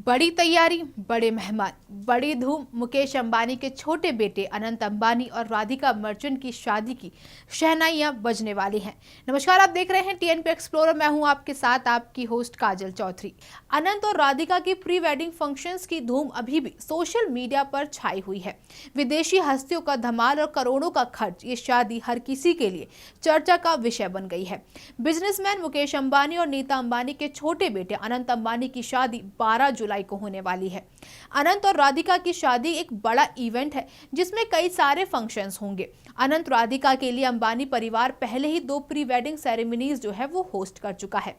बड़ी तैयारी, बड़े मेहमान, बड़ी धूम। मुकेश अंबानी के छोटे बेटे अनंत अंबानी और राधिका मर्चेंट की शादी की शहनाइयां बजने वाली हैं। नमस्कार, आप देख रहे हैं टीएनपी एक्सप्लोरर। मैं हूं आपके साथ आपकी होस्ट काजल चौधरी। अनंत और राधिका की प्री वेडिंग फंक्शंस की धूम अभी भी सोशल मीडिया पर छाई हुई है। विदेशी हस्तियों का धमाल और करोड़ों का खर्च, ये शादी हर किसी के लिए चर्चा का विषय बन गई है। बिजनेसमैन मुकेश अंबानी और नीता अंबानी के छोटे बेटे अनंत अंबानी की शादी 12 जुलाई को होने वाली है। अनंत और राधिका की शादी एक बड़ा इवेंट है जिसमें कई सारे फंक्शंस होंगे। अनंत राधिका के लिए अंबानी परिवार पहले ही 2 प्री वेडिंग सेरेमनीज जो है वो होस्ट कर चुका है।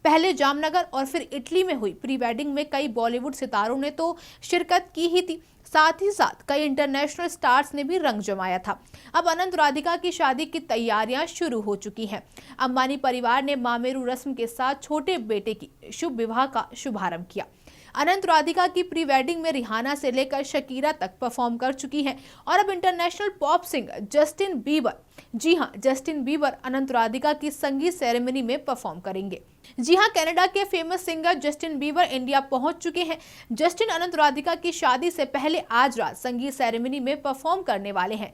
पहले जामनगर और फिर इटली में हुई प्री वेडिंग में कई बॉलीवुड सितारों ने तो शिरकत की ही थी, साथ ही साथ कई इंटरनेशनल स्टार्स ने भी रंग जमाया था। अब अनंत राधिका की शादी की तैयारियां शुरू हो चुकी हैं। अंबानी परिवार ने मामेरू रस्म के साथ छोटे बेटे की शुभ विवाह का शुभारंभ किया। अनंत राधिका की प्री वेडिंग में रिहाना से लेकर शकीरा तक परफॉर्म कर चुकी हैं और अब international pop singer Justin Bieber, जी हां, जस्टिन बीबर अनंत राधिका की संगीत सेरेमनी में परफॉर्म करेंगे। जी हां, कनाडा के famous singer Justin Bieber India पहुंच चुके हैं। जस्टिन अनंत राधिका की शादी से पहले आज रात संगीत सेरेमनी में परफॉर्म करने वाले हैं,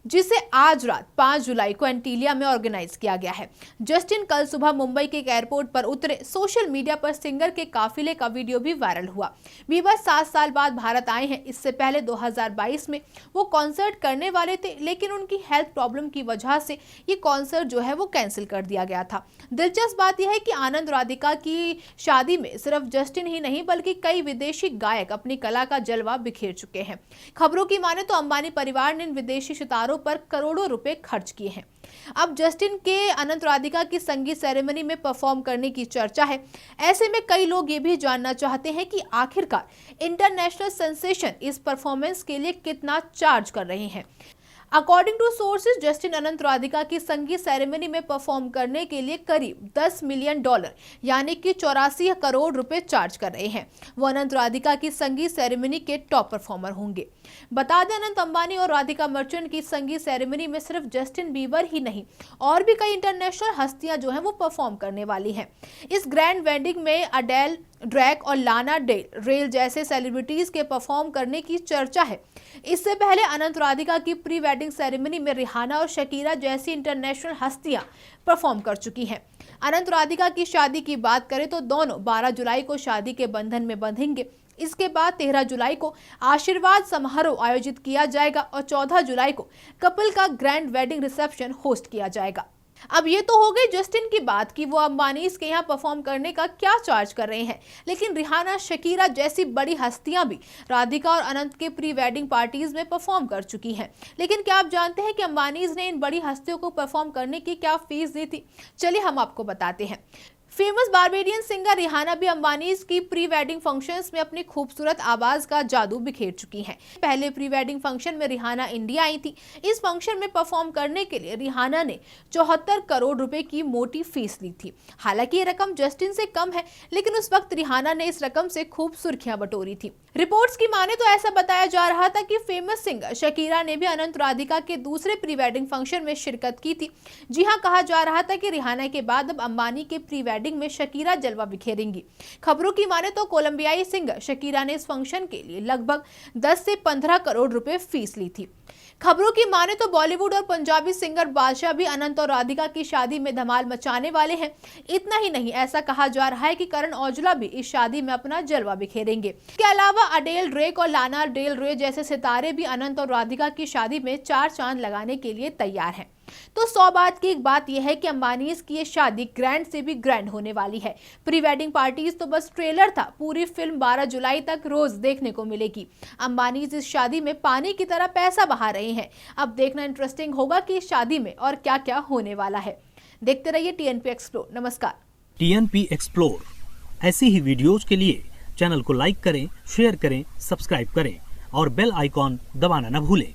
जिसे आज रात 5 जुलाई को एंटीलिया में ऑर्गेनाइज किया गया है। जस्टिन कल सुबह मुंबई के एक एयरपोर्ट पर उतरे। सोशल मीडिया पर सिंगर के काफिले का वीडियो भी वायरल हुआ। बीबर 7 साल बाद भारत आए हैं। इससे पहले 2022 में वो कॉन्सर्ट करने वाले थे, लेकिन उनकी हेल्थ प्रॉब्लम की वजह से ये कॉन्सर्ट जो है वो कैंसिल कर दिया गया था। दिलचस्प बात यह है कि आनंद राधिका की शादी में सिर्फ जस्टिन ही नहीं बल्कि कई विदेशी गायक अपनी कला का जलवा बिखेर चुके हैं। खबरों की माने तो अंबानी परिवार ने इन विदेशी सितारों पर करोड़ों रुपए खर्च किए हैं। अब जस्टिन के अनंत राधिका की संगीत सेरेमनी में परफॉर्म करने की चर्चा है। ऐसे में कई लोग ये भी जानना चाहते हैं कि आखिरकार इंटरनेशनल सेंसेशन इस परफॉर्मेंस के लिए कितना चार्ज कर रहे हैं। अकॉर्डिंग टू सोर्सेज, जस्टिन अनंत राधिका की संगीत सेरेमनी में परफॉर्म करने के लिए करीब $10 मिलियन यानी कि 84 करोड़ रुपए चार्ज कर रहे हैं। वो अनंत राधिका की संगीत सेरेमनी के टॉप परफॉर्मर होंगे। बता दें, अनंत अंबानी और राधिका मर्चेंट की संगीत सेरेमनी में सिर्फ जस्टिन बीबर ही नहीं और भी कई इंटरनेशनल हस्तियां जो हैं वो परफॉर्म करने वाली हैं। इस ग्रैंड वेडिंग में अडेल, ड्रैक और लाना डेल रेल जैसे सेलिब्रिटीज के परफॉर्म करने की चर्चा है। इससे पहले अनंत राधिका की प्री वेडिंग सेरेमनी में रिहाना और शकीरा जैसी इंटरनेशनल हस्तियां परफॉर्म कर चुकी हैं। अनंत राधिका की शादी की बात करें तो दोनों 12 जुलाई को शादी के बंधन में बंधेंगे। इसके बाद 13 जुलाई को आशीर्वाद समारोह आयोजित किया जाएगा और 14 जुलाई को कपल का ग्रैंड वेडिंग रिसेप्शन होस्ट किया जाएगा। अब ये तो हो गई जस्टिन की बात कि वो अंबानीज के यहाँ परफॉर्म करने का क्या चार्ज कर रहे हैं, लेकिन रिहाना, शकीरा जैसी बड़ी हस्तियां भी राधिका और अनंत के प्री वेडिंग पार्टीज में परफॉर्म कर चुकी हैं। लेकिन क्या आप जानते हैं कि अंबानीज ने इन बड़ी हस्तियों को परफॉर्म करने की क्या फीस दी थी? चलिए हम आपको बताते हैं। फेमस बार्बेडियन सिंगर रिहाना भी अंबानीज की प्री वेडिंग फंक्शंस में अपनी खूबसूरत आवाज का जादू बिखेर चुकी हैं। पहले प्री वेडिंग फंक्शन में रिहाना इंडिया आई थी। इस फंक्शन में परफॉर्म करने के लिए रिहाना ने 74 करोड़ रुपए की मोटी फीस ली थी। हालांकि ये रकम जस्टिन से कम है, लेकिन उस वक्त रिहाना ने इस रकम से खूब सुर्खियां बटोरी थी। रिपोर्ट्स की माने तो ऐसा बताया जा रहा था कि फेमस सिंगर शकीरा ने भी अनंत राधिका के दूसरे प्री वेडिंग फंक्शन में शिरकत की थी। जी हाँ, कहा जा रहा था कि रिहाना के बाद अब अंबानी के प्री वेडिंग में शकीरा जलवा बिखेरेंगी। खबरों की माने तो कोलंबियाई सिंगर शकीरा ने इस फंक्शन के लिए लगभग 10 से 15 करोड़ रुपए फीस ली थी। खबरों की माने तो बॉलीवुड और पंजाबी सिंगर बादशाह भी अनंत और राधिका की शादी में धमाल मचाने वाले हैं। इतना ही नहीं, ऐसा कहा जा रहा है कि करण औजला भी इस शादी में अपना जलवा बिखेरेंगे। इसके अलावा अडेल, ड्रेक और लाना डेल रे जैसे सितारे भी अनंत और राधिका की शादी में 4 चांद लगाने के लिए तैयार हैं। तो 100 बात की एक बात यह है कि अंबानीज की ये शादी ग्रैंड से भी ग्रैंड होने वाली है। प्री वेडिंग पार्टीज तो बस ट्रेलर था, पूरी फिल्म 12 जुलाई तक रोज देखने को मिलेगी। अंबानीज इस शादी में पानी की तरह पैसा बहा रहे हैं। अब देखना इंटरेस्टिंग होगा कि इस शादी में और क्या क्या होने वाला है। देखते रहिए टीएनपी एक्सप्लोर। नमस्कार। टीएनपी एक्सप्लोर ऐसी ही वीडियोज के लिए चैनल को लाइक करें, शेयर करें, सब्सक्राइब करें और बेल आइकॉन दबाना न भूलें।